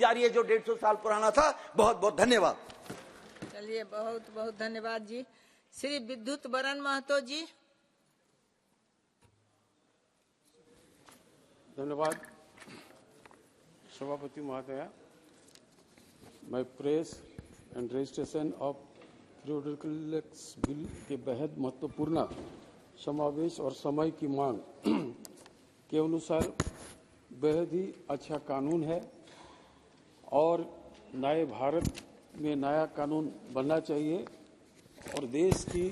जारी है जो 150 साल पुराना था। बहुत बहुत धन्यवाद। चलिए, बहुत बहुत धन्यवाद जी। श्री विद्युत बरन महतो जी। धन्यवाद सभापति महोदया। मैं press and registration of periodicals bill के बेहद महत्वपूर्ण समावेश और समय की मांग के अनुसार बेहद ही अच्छा कानून है और नए भारत में नया कानून बनना चाहिए। और देश की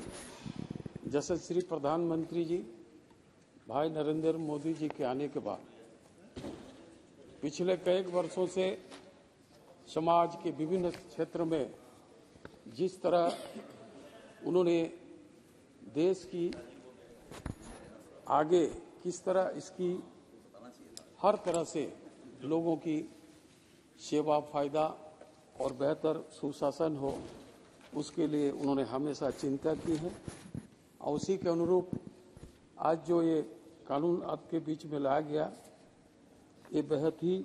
यशस्वी प्रधानमंत्री जी भाई नरेंद्र मोदी जी के आने के बाद पिछले कई वर्षों से समाज के विभिन्न क्षेत्र में जिस तरह उन्होंने देश की आगे किस तरह इसकी हर तरह से लोगों की सेवा, फायदा और बेहतर सुशासन हो, उसके लिए उन्होंने हमेशा चिंता की है। और उसी के अनुरूप आज जो ये कानून आपके बीच में लाया गया, ये बेहद ही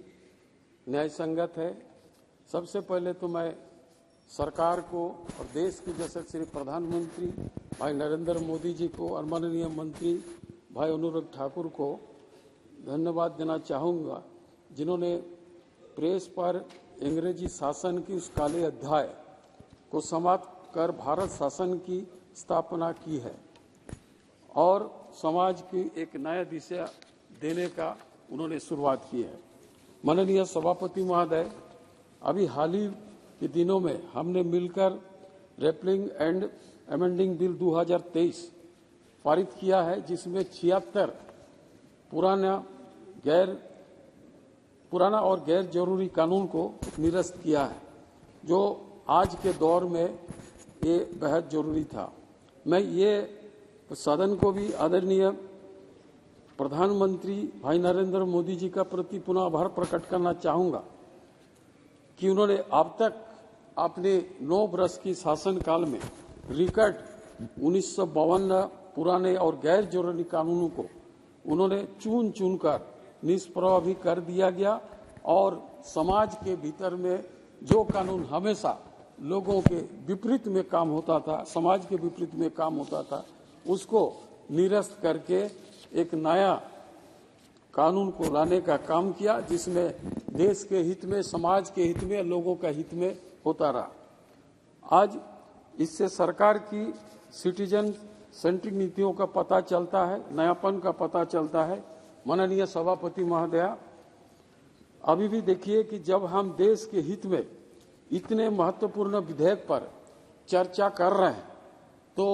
न्याय संगत है। सबसे पहले तो मैं सरकार को और देश के यशस्वी प्रधानमंत्री भाई नरेंद्र मोदी जी को और माननीय मंत्री भाई अनुराग ठाकुर को धन्यवाद देना चाहूँगा, जिन्होंने प्रेस पर अंग्रेजी शासन की उस काले अध्याय को समाप्त कर भारत शासन की स्थापना की है और समाज की एक नया दिशा देने का उन्होंने शुरुआत की है। माननीय सभापति महोदय, अभी हाल ही के दिनों में हमने मिलकर रेपलिंग एंड अमेंडिंग बिल 2023 पारित किया है, जिसमें 76 पुराना और गैर जरूरी कानून को निरस्त किया है, जो आज के दौर में ये बेहद जरूरी था। मैं ये सदन को भी आदरणीय प्रधानमंत्री भाई नरेंद्र मोदी जी का प्रति पुनः आभार प्रकट करना चाहूँगा कि उन्होंने अब तक अपने 9 वर्ष की शासनकाल में रिकॉर्ड 1952 पुराने और गैर जरूरी कानूनों को उन्होंने चुन कर निष्प्रभावी कर दिया गया और समाज के भीतर में जो कानून हमेशा लोगों के विपरीत में काम होता था, समाज के विपरीत में काम होता था, उसको निरस्त करके एक नया कानून को लाने का काम किया, जिसमें देश के हित में, समाज के हित में, लोगों का हित में होता रहा। आज इससे सरकार की सिटीजन सेंट्रिक नीतियों का पता चलता है, नयापन का पता चलता है। माननीय सभापति महोदया, अभी भी देखिए कि जब हम देश के हित में इतने महत्वपूर्ण विधेयक पर चर्चा कर रहे हैं तो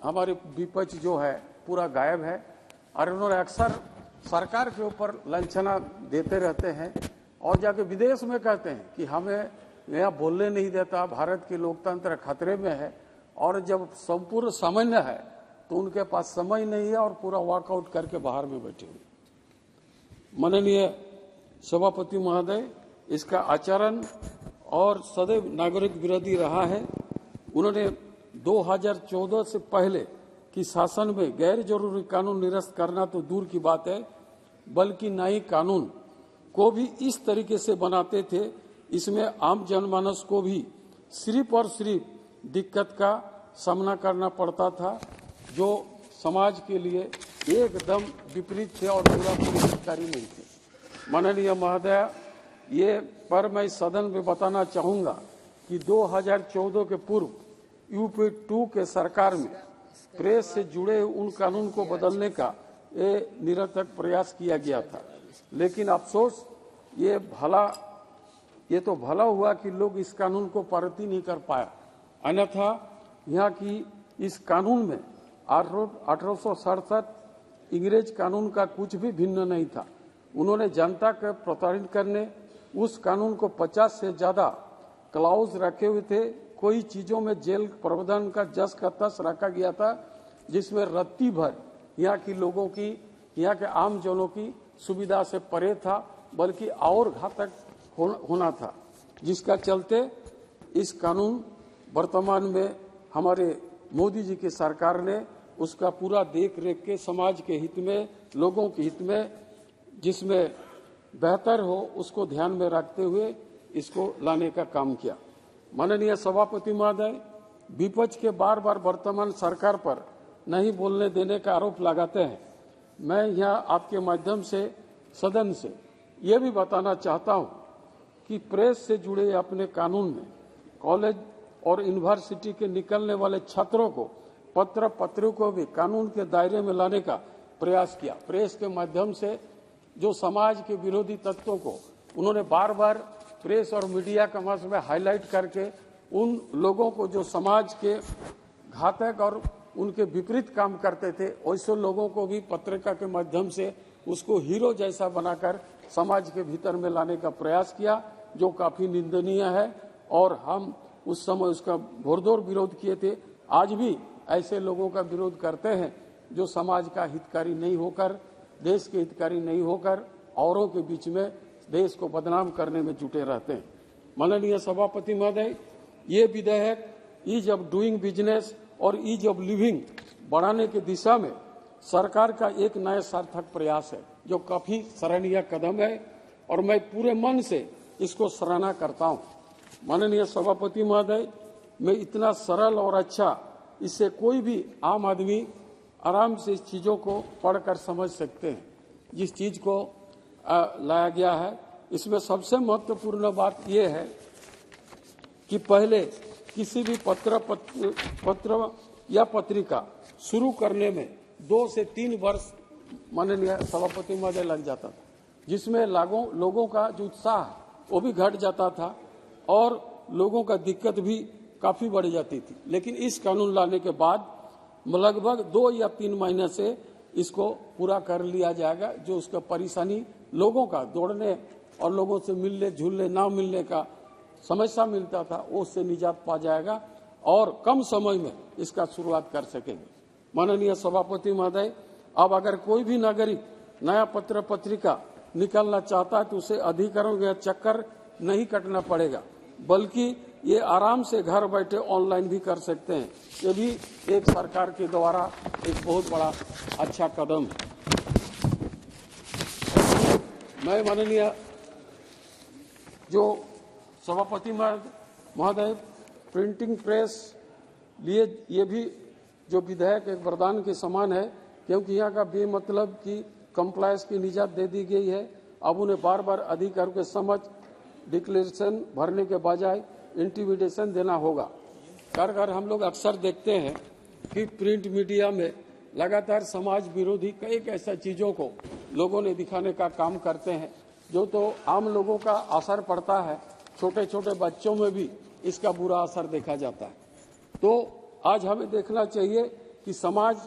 हमारे विपक्ष जो है पूरा गायब है और उन्होंने अक्सर सरकार के ऊपर लांछना देते रहते हैं और जाके विदेश में कहते हैं कि हमें यहाँ बोलने नहीं देता, भारत की लोकतंत्र खतरे में है। और जब संपूर्ण सामान्य है तो उनके पास समय नहीं है और पूरा वॉकआउट करके बाहर में बैठे हुए। माननीय सभापति महोदय, इसका आचरण और सदैव नागरिक विरोधी रहा है। उन्होंने 2014 से पहले की शासन में गैर जरूरी कानून निरस्त करना तो दूर की बात है, बल्कि नए कानून को भी इस तरीके से बनाते थे, इसमें आम जनमानस को भी सिर्फ और सिर्फ दिक्कत का सामना करना पड़ता था, जो समाज के लिए एकदम विपरीत थे और पूरा हितकारी नहीं थे। माननीय महोदय, ये पर मैं सदन में बताना चाहूँगा कि 2014 के पूर्व यूपी 2 के सरकार में प्रेस से जुड़े उन कानून को बदलने का ये निरंतर प्रयास किया गया था, लेकिन अफसोस ये तो भला हुआ कि लोग इस कानून को पारित नहीं कर पाया। अन्यथा यहाँ की इस कानून में 1867 अंग्रेज कानून का कुछ भी भिन्न नहीं था। उन्होंने जनता को प्रताड़ित करने उस कानून को 50 से ज्यादा क्लाउज रखे हुए थे। कोई चीजों में जेल प्रावधान का जस का तस रखा गया था, जिसमें रत्ती भर यहाँ की लोगों की, यहाँ के आम जनों की सुविधा से परे था, बल्कि और घातक होना था, जिसका चलते इस कानून वर्तमान में हमारे मोदी जी की सरकार ने उसका पूरा देख रेख के समाज के हित में, लोगों के हित में, जिसमें बेहतर हो उसको ध्यान में रखते हुए इसको लाने का काम किया। माननीय सभापति महोदय, विपक्ष के बार बार वर्तमान सरकार पर नहीं बोलने देने का आरोप लगाते हैं। मैं यहाँ आपके माध्यम से सदन से ये भी बताना चाहता हूँ कि प्रेस से जुड़े अपने कानून में कॉलेज और यूनिवर्सिटी के निकलने वाले छात्रों को पत्र पत्रों को भी कानून के दायरे में लाने का प्रयास किया। प्रेस के माध्यम से जो समाज के विरोधी तत्वों को उन्होंने बार बार प्रेस और मीडिया के माध्यम में हाईलाइट करके उन लोगों को जो समाज के घातक और उनके विपरीत काम करते थे, वैसे लोगों को भी पत्रिका के माध्यम से उसको हीरो जैसा बनाकर समाज के भीतर में लाने का प्रयास किया, जो काफी निंदनीय है। और हम उस समय उसका घोरदौर विरोध किए थे। आज भी ऐसे लोगों का विरोध करते हैं जो समाज का हितकारी नहीं होकर, देश के हितकारी नहीं होकर औरों के बीच में देश को बदनाम करने में जुटे रहते हैं। माननीय सभापति महोदय, ये विधेयक ईज ऑफ डूइंग बिजनेस और ईज ऑफ लिविंग बढ़ाने की दिशा में सरकार का एक नया सार्थक प्रयास है, जो काफी सराहनीय कदम है और मैं पूरे मन से इसको सराहना करता हूं। माननीय सभापति महोदय, मैं इतना सरल और अच्छा, इससे कोई भी आम आदमी आराम से इस चीजों को पढ़कर समझ सकते हैं। जिस चीज को लाया गया है, इसमें सबसे महत्वपूर्ण बात यह है कि पहले किसी भी पत्र या पत्रिका शुरू करने में 2 से 3 वर्ष माननीय सभापति महोदय लग जाता था, जिसमें लोगों का जो उत्साह वो भी घट जाता था और लोगों का दिक्कत भी काफी बढ़ जाती थी। लेकिन इस कानून लाने के बाद लगभग 2 या 3 महीने से इसको पूरा कर लिया जाएगा। जो उसका परेशानी लोगों का दौड़ने और लोगों से मिलने झूलने ना मिलने का समस्या मिलता था, उससे निजात पा जाएगा और कम समय में इसका शुरुआत कर सकेंगे। माननीय सभापति महोदय, अब अगर कोई भी नागरिक नया पत्र पत्रिका निकालना चाहता है तो उसे अधिकरण या चक्कर नहीं कटना पड़ेगा, बल्कि ये आराम से घर बैठे ऑनलाइन भी कर सकते हैं। ये भी एक सरकार के द्वारा एक बहुत बड़ा अच्छा कदम है। मैं माननीय जो सभापति महोदय, प्रिंटिंग प्रेस लिए ये भी जो विधेयक एक वरदान के समान है, क्योंकि यहाँ का बेमतलब की कंप्लायंस की निजात दे दी गई है। अब उन्हें बार बार अधिकारियों के समझ डिक्लेरेशन भरने के बजाय इंटिमिडेशन देना होगा। कर हम लोग अक्सर देखते हैं कि प्रिंट मीडिया में लगातार समाज विरोधी कई ऐसा चीजों को लोगों ने दिखाने का काम करते हैं, जो तो आम लोगों का असर पड़ता है, छोटे छोटे बच्चों में भी इसका बुरा असर देखा जाता है। तो आज हमें देखना चाहिए कि समाज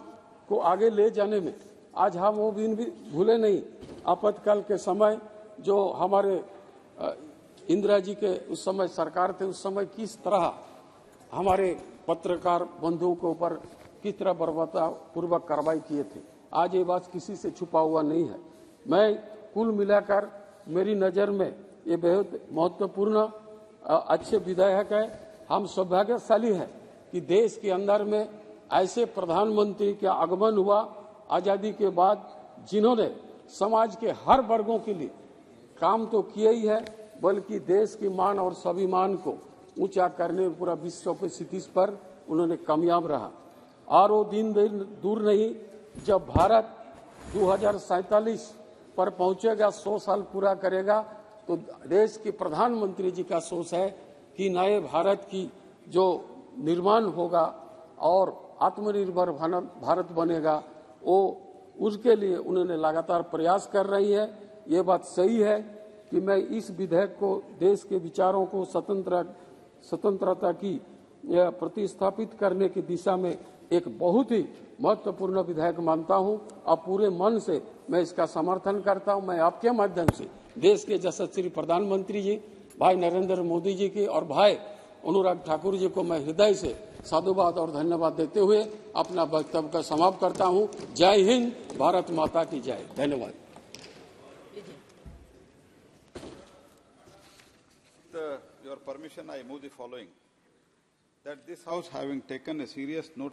को आगे ले जाने में आज हम वो दिन भी भूले नहीं। आपातकाल के समय जो हमारे इंदिरा जी के उस समय सरकार थे, उस समय किस तरह हमारे पत्रकार बंधुओं के ऊपर किस तरह बर्बरता पूर्वक कार्रवाई किए थे। आज ये बात किसी से छुपा हुआ नहीं है। मैं कुल मिलाकर मेरी नज़र में ये बहुत महत्वपूर्ण अच्छे विधेयक है। हम सौभाग्यशाली हैं कि देश के अंदर में ऐसे प्रधानमंत्री का आगमन हुआ आज़ादी के बाद, जिन्होंने समाज के हर वर्गों के लिए काम तो किया ही है, बल्कि देश की मान और स्वाभिमान को ऊंचा करने में पूरा विश्व के स्थिति पर उन्होंने कामयाब रहा। और वो दिन दूर नहीं जब भारत 2047 पर पहुंचेगा, 100 साल पूरा करेगा, तो देश के प्रधानमंत्री जी का सोच है कि नए भारत की जो निर्माण होगा और आत्मनिर्भर भारत बनेगा, वो उसके लिए उन्होंने लगातार प्रयास कर रही है। ये बात सही है कि मैं इस विधेयक को देश के विचारों को स्वतंत्रता की प्रतिस्थापित करने की दिशा में एक बहुत ही महत्वपूर्ण विधेयक मानता हूं और पूरे मन से मैं इसका समर्थन करता हूं। मैं आपके माध्यम से देश के यशस्वी प्रधानमंत्री जी भाई नरेंद्र मोदी जी की और भाई अनुराग ठाकुर जी को मैं हृदय से साधुवाद और धन्यवाद देते हुए अपना वक्तव्य का समाप्त करता हूं। जय हिंद, भारत माता की जय। धन्यवाद। Your permission, I move the following, that this House, having taken a serious note